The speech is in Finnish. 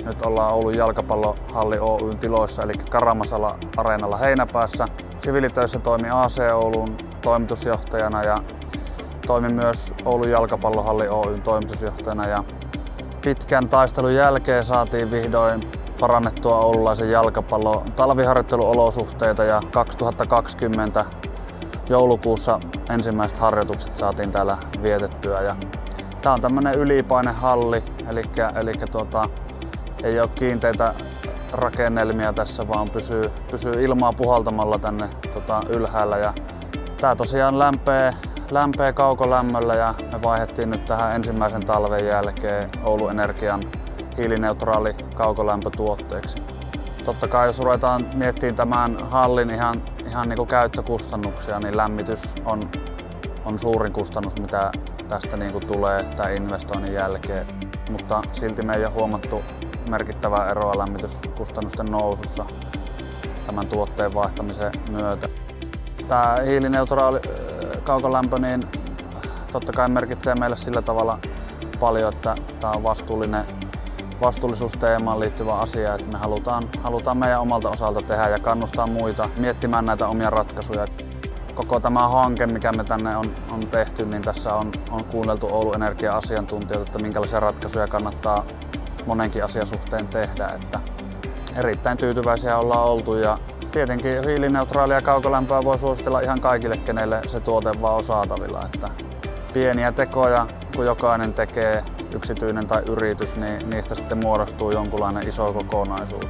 Nyt ollaan Oulun jalkapallohalli Oyn tiloissa, eli Karamasala-areenalla Heinäpäässä. Siviilitöissä toimin AC Oulun toimitusjohtajana ja toimin myös Oulun jalkapallohalli Oyn toimitusjohtajana. Ja pitkän taistelun jälkeen saatiin vihdoin parannettua oululaisen jalkapallon talviharjoitteluolosuhteita ja 2020 joulukuussa ensimmäiset harjoitukset saatiin täällä vietettyä. Tää on tämmönen ylipainehalli, eli ei ole kiinteitä rakennelmia tässä, vaan pysyy ilmaa puhaltamalla tänne ylhäällä. Ja tää tosiaan lämpee kaukolämmöllä ja me vaihdettiin nyt tähän ensimmäisen talven jälkeen Oulun Energian hiilineutraali kaukolämpötuotteeksi. Totta kai jos ruvetaan miettimään tämän hallin ihan niin kuin käyttökustannuksia, niin lämmitys on suurin kustannus, mitä tästä niin kuin tulee tämän investoinnin jälkeen. Mutta silti me ei ole huomattu merkittävää eroa lämmityskustannusten nousussa tämän tuotteen vaihtamisen myötä. Tämä hiilineutraali kaukolämpö niin totta kai merkitsee meille sillä tavalla paljon, että tämä on vastuullisuusteemaan liittyvä asia, että me halutaan meidän omalta osalta tehdä ja kannustaa muita miettimään näitä omia ratkaisuja. Koko tämä hanke, mikä me tänne on tehty, niin tässä on kuunneltu Oulun Energia-asiantuntijoita, että minkälaisia ratkaisuja kannattaa monenkin asian suhteen tehdä. Että erittäin tyytyväisiä ollaan oltu ja tietenkin hiilineutraalia kaukolämpöä voi suositella ihan kaikille, kenelle se tuote vaan on saatavilla. Että pieniä tekoja, kun jokainen tekee, yksityinen tai yritys, niin niistä sitten muodostuu jonkunlainen iso kokonaisuus.